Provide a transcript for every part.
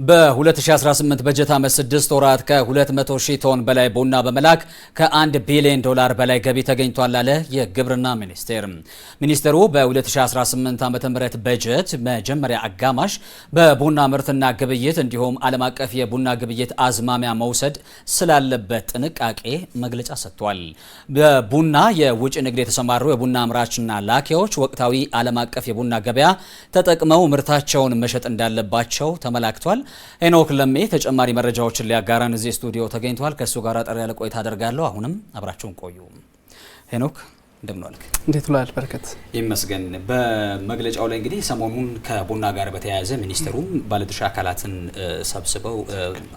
በ2018 በጀት ዓመት 6 ወራት ከ200 ሺህ ቶን በላይ ቡና በመላክ ከ1 ቢሊዮን ዶላር በላይ ገቢ ተገኝቷል አለ የግብርና ሚኒስቴር። ሚኒስቴሩ በ2018 ዓ.ም በጀት መጀመሪያ አጋማሽ በቡና ምርትና ግብይት እንዲሁም ዓለም አቀፍ የቡና ግብይት አዝማሚያ መውሰድ ስላለበት ጥንቃቄ መግለጫ ሰጥቷል። በቡና የውጭ ንግድ የተሰማሩ የቡና አምራችና ላኪዎች ወቅታዊ ዓለም አቀፍ የቡና ገበያ ተጠቅመው ምርታቸውን መሸጥ እንዳለባቸው ተመላክቷል። ሄኖክ ለሜ ተጨማሪ መረጃዎችን ሊያጋራን እዚህ ስቱዲዮ ተገኝቷል። ከሱ ጋር አጠር ያለ ቆይታ አደርጋለሁ። አሁንም አብራችሁን ቆዩ። ሄኖክ እንደምን ዋልክ? እንዴት ውላል? በረከት ይመስገን። በመግለጫው ላይ እንግዲህ ሰሞኑን ከቡና ጋር በተያያዘ ሚኒስትሩም ባለድርሻ አካላትን ሰብስበው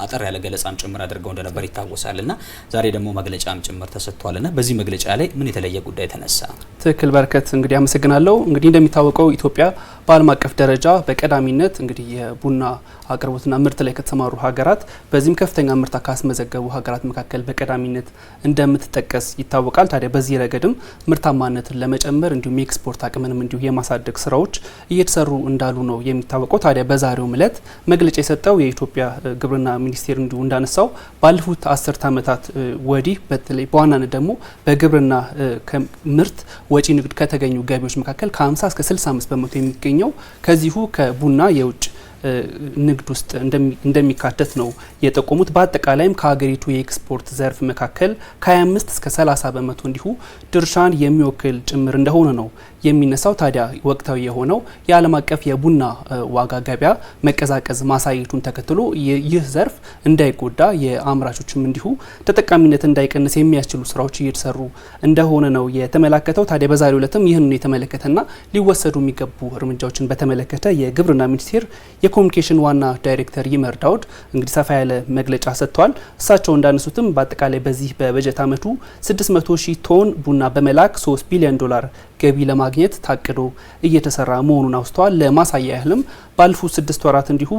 አጠር ያለ ገለጻም ጭምር አድርገው እንደነበር ይታወሳልና ዛሬ ደግሞ መግለጫም ጭምር ተሰጥቷልና በዚህ መግለጫ ላይ ምን የተለየ ጉዳይ ተነሳ? ትክክል በረከት፣ እንግዲህ አመሰግናለሁ። እንግዲህ እንደሚታወቀው ኢትዮጵያ በዓለም አቀፍ ደረጃ በቀዳሚነት እንግዲህ የቡና አቅርቦትና ምርት ላይ ከተሰማሩ ሀገራት በዚህም ከፍተኛ ምርት ካስመዘገቡ ሀገራት መካከል በቀዳሚነት እንደምትጠቀስ ይታወቃል። ታዲያ በዚህ ረገድም ምርታማነትን ለመጨመር እንዲሁም የኤክስፖርት አቅምንም እንዲሁ የማሳደግ ስራዎች እየተሰሩ እንዳሉ ነው የሚታወቀው። ታዲያ በዛሬው ዕለት መግለጫ የሰጠው የኢትዮጵያ ግብርና ሚኒስቴር እንዲሁ እንዳነሳው ባለፉት 10 ዓመታት ወዲህ በተለይ በዋናነት ደግሞ በግብርና ምርት ወጪ ንግድ ከተገኙ ገቢዎች መካከል ከ50 እስከ 65 በመቶ የሚገኘው ከዚሁ ከቡና የውጭ ንግድ ውስጥ እንደሚካተት ነው የጠቆሙት። በአጠቃላይም ከሀገሪቱ የኤክስፖርት ዘርፍ መካከል ከ25 እስከ 30 በመቶ እንዲሁ ድርሻን የሚወክል ጭምር እንደሆነ ነው የሚነሳው። ታዲያ ወቅታዊ የሆነው የዓለም አቀፍ የቡና ዋጋ ገበያ መቀዛቀዝ ማሳየቱን ተከትሎ ይህ ዘርፍ እንዳይጎዳ የአምራቾችም እንዲሁ ተጠቃሚነት እንዳይቀንስ የሚያስችሉ ስራዎች እየተሰሩ እንደሆነ ነው የተመለከተው። ታዲያ በዛሬው ዕለትም ይህን የተመለከተና ሊወሰዱ የሚገቡ እርምጃዎችን በተመለከተ የግብርና ሚኒስቴር የኮሙኒኬሽን ዋና ዳይሬክተር ይመር ዳውድ እንግዲህ ሰፋ ያለ መግለጫ ሰጥተዋል። እሳቸው እንዳነሱትም በአጠቃላይ በዚህ በበጀት ዓመቱ 600 ሺህ ቶን ቡና በመላክ 3 ቢሊዮን ዶላር ገቢ ለማግኘት ታቅዶ እየተሰራ መሆኑን አውስተዋል። ለማሳያ ያህልም ባለፉት 6 ወራት እንዲሁ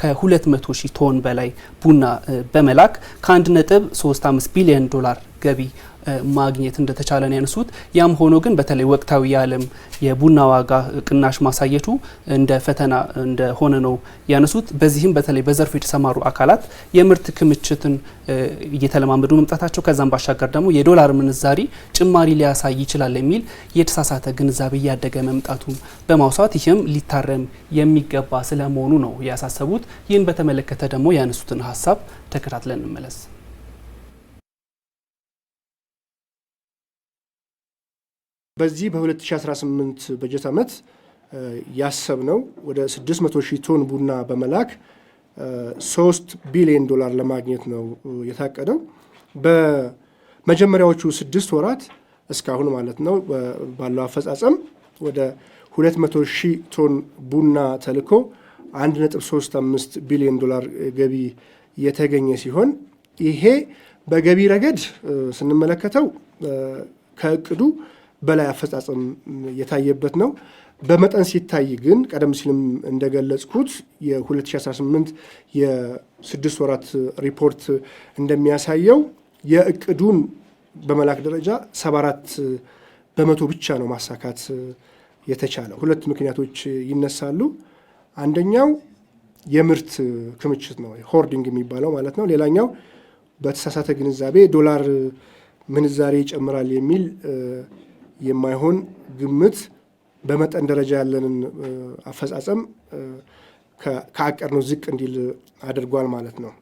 ከ200 ሺህ ቶን በላይ ቡና በመላክ ከ1.35 ቢሊዮን ዶላር ገቢ ማግኘት እንደተቻለ ነው ያነሱት። ያም ሆኖ ግን በተለይ ወቅታዊ የዓለም የቡና ዋጋ ቅናሽ ማሳየቱ እንደ ፈተና እንደሆነ ነው ያነሱት። በዚህም በተለይ በዘርፉ የተሰማሩ አካላት የምርት ክምችትን እየተለማመዱ መምጣታቸው ከዛም ባሻገር ደግሞ የዶላር ምንዛሪ ጭማሪ ሊያሳይ ይችላል የሚል የተሳሳተ ግንዛቤ እያደገ መምጣቱን በማውሳት ይህም ሊታረም የሚገባ ስለመሆኑ ነው ያሳሰቡት። ይህን በተመለከተ ደግሞ ያነሱትን ሀሳብ ተከታትለን እንመለስ። በዚህ በ2018 በጀት ዓመት ያሰብነው ወደ 600 ሺህ ቶን ቡና በመላክ 3 ቢሊዮን ዶላር ለማግኘት ነው የታቀደው። በመጀመሪያዎቹ 6 ወራት እስካሁን ማለት ነው ባለው አፈጻጸም ወደ 200 ሺህ ቶን ቡና ተልኮ 1.35 ቢሊዮን ዶላር ገቢ የተገኘ ሲሆን ይሄ በገቢ ረገድ ስንመለከተው ከእቅዱ በላይ አፈጻጸም የታየበት ነው። በመጠን ሲታይ ግን ቀደም ሲልም እንደገለጽኩት የ2018 የ6 ወራት ሪፖርት እንደሚያሳየው የእቅዱን በመላክ ደረጃ 74 በመቶ ብቻ ነው ማሳካት የተቻለው። ሁለት ምክንያቶች ይነሳሉ። አንደኛው የምርት ክምችት ነው፣ ሆርዲንግ የሚባለው ማለት ነው። ሌላኛው በተሳሳተ ግንዛቤ ዶላር ምንዛሬ ይጨምራል የሚል የማይሆን ግምት በመጠን ደረጃ ያለንን አፈጻጸም ከአቀድነው ዝቅ እንዲል አድርጓል ማለት ነው።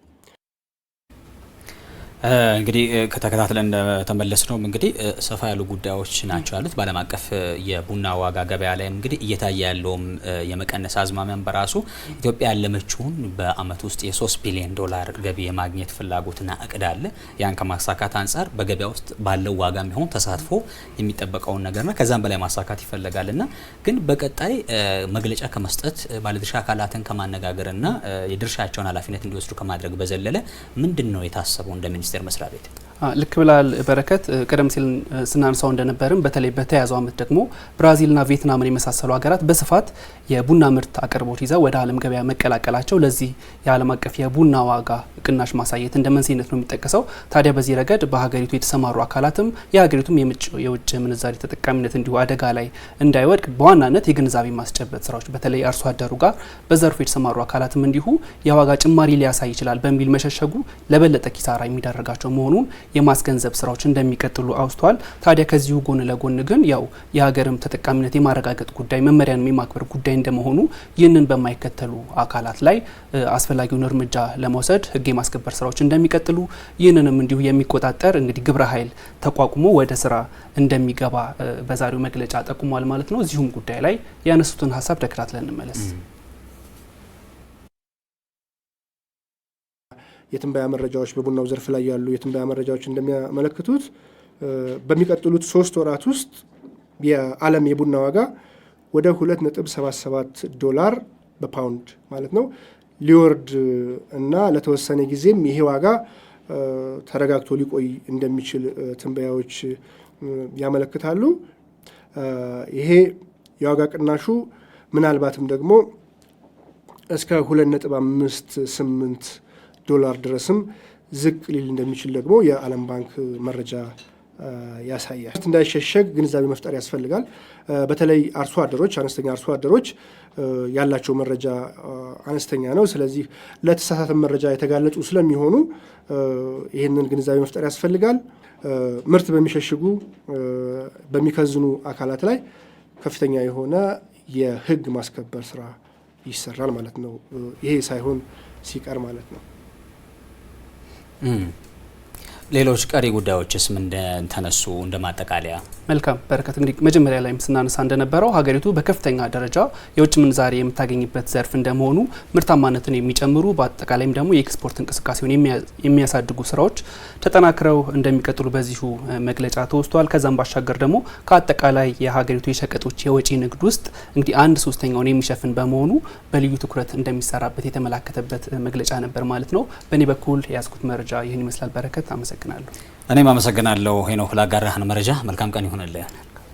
እንግዲህ ከተከታተለን እንደተመለስ ነው እንግዲህ ሰፋ ያሉ ጉዳዮች ናቸው ያሉት። በዓለም አቀፍ የቡና ዋጋ ገበያ ላይ እንግዲህ እየታየ ያለውም የመቀነስ አዝማሚያም በራሱ ኢትዮጵያ ያለመችውን በአመት ውስጥ የ3 ቢሊዮን ዶላር ገቢ የማግኘት ፍላጎትና እቅድ አለ። ያን ከማሳካት አንጻር በገበያ ውስጥ ባለው ዋጋም ቢሆን ተሳትፎ የሚጠበቀውን ነገርና ከዛም በላይ ማሳካት ይፈልጋልና ግን በቀጣይ መግለጫ ከመስጠት ባለድርሻ አካላትን ከማነጋገርና የድርሻቸውን ኃላፊነት እንዲወስዱ ከማድረግ በዘለለ ምንድነው የታሰበው እንደ ሚኒስቴር መስሪያ ቤት? ልክ ብላል በረከት። ቀደም ሲል ስናነሳው እንደነበርም በተለይ በተያዘው ዓመት ደግሞ ብራዚልና ቪየትናምን የመሳሰሉ ሀገራት በስፋት የቡና ምርት አቅርቦት ይዘው ወደ ዓለም ገበያ መቀላቀላቸው ለዚህ የዓለም አቀፍ የቡና ዋጋ ቅናሽ ማሳየት እንደ መንስኤነት ነው የሚጠቀሰው። ታዲያ በዚህ ረገድ በሀገሪቱ የተሰማሩ አካላትም የሀገሪቱም የውጭ ምንዛሪ ተጠቃሚነት እንዲሁ አደጋ ላይ እንዳይወድቅ በዋናነት የግንዛቤ ማስጨበጥ ስራዎች በተለይ አርሶ አደሩ ጋር በዘርፉ የተሰማሩ አካላትም እንዲሁ የዋጋ ጭማሪ ሊያሳይ ይችላል በሚል መሸሸጉ ለበለጠ ኪሳራ የሚዳረጋቸው መሆኑን የማስገንዘብ ስራዎች እንደሚቀጥሉ አውስተዋል። ታዲያ ከዚሁ ጎን ለጎን ግን ያው የሀገርም ተጠቃሚነት የማረጋገጥ ጉዳይ መመሪያን የማክበር ጉዳይ እንደመሆኑ ይህንን በማይከተሉ አካላት ላይ አስፈላጊውን እርምጃ ለመውሰድ ህግ የማስከበር ስራዎች እንደሚቀጥሉ ይህንንም እንዲሁ የሚቆጣጠር እንግዲህ ግብረ ኃይል ተቋቁሞ ወደ ስራ እንደሚገባ በዛሬው መግለጫ ጠቁሟል ማለት ነው። እዚሁም ጉዳይ ላይ ያነሱትን ሀሳብ ተከታትለን እንመለስ። የትንበያ መረጃዎች በቡናው ዘርፍ ላይ ያሉ የትንበያ መረጃዎች እንደሚያመለክቱት በሚቀጥሉት 3 ወራት ውስጥ የዓለም የቡና ዋጋ ወደ $2.77 በፓውንድ ማለት ነው ሊወርድ እና ለተወሰነ ጊዜም ይሄ ዋጋ ተረጋግቶ ሊቆይ እንደሚችል ትንበያዎች ያመለክታሉ። ይሄ የዋጋ ቅናሹ ምናልባትም ደግሞ እስከ $2.58 ድረስም ዝቅ ሊል እንደሚችል ደግሞ የዓለም ባንክ መረጃ ያሳያል። እንዳይሸሸግ ግንዛቤ መፍጠር ያስፈልጋል። በተለይ አርሶ አደሮች፣ አነስተኛ አርሶ አደሮች ያላቸው መረጃ አነስተኛ ነው። ስለዚህ ለተሳሳተ መረጃ የተጋለጡ ስለሚሆኑ ይህንን ግንዛቤ መፍጠር ያስፈልጋል። ምርት በሚሸሽጉ በሚከዝኑ አካላት ላይ ከፍተኛ የሆነ የህግ ማስከበር ስራ ይሰራል ማለት ነው። ይሄ ሳይሆን ሲቀር ማለት ነው። ሌሎች ቀሪ ጉዳዮችስ ምን ተነሱ? እንደ ማጠቃለያ መልካም በረከት፣ እንግዲህ መጀመሪያ ላይ ስናነሳ እንደነበረው ሀገሪቱ በከፍተኛ ደረጃ የውጭ ምንዛሪ የምታገኝበት ዘርፍ እንደመሆኑ ምርታማነትን የሚጨምሩ በአጠቃላይም ደግሞ የኤክስፖርት እንቅስቃሴውን የሚያሳድጉ ስራዎች ተጠናክረው እንደሚቀጥሉ በዚሁ መግለጫ ተወስቷል። ከዛም ባሻገር ደግሞ ከአጠቃላይ የሀገሪቱ የሸቀጦች የወጪ ንግድ ውስጥ እንግዲህ 1/3 የሚሸፍን በመሆኑ በልዩ ትኩረት እንደሚሰራበት የተመላከተበት መግለጫ ነበር ማለት ነው። በእኔ በኩል የያዝኩት መረጃ ይህን ይመስላል። በረከት አመሰግናለሁ። እኔም አመሰግናለሁ ሄኖክ ላጋራህን መረጃ። መልካም ቀን ይሁንልህ።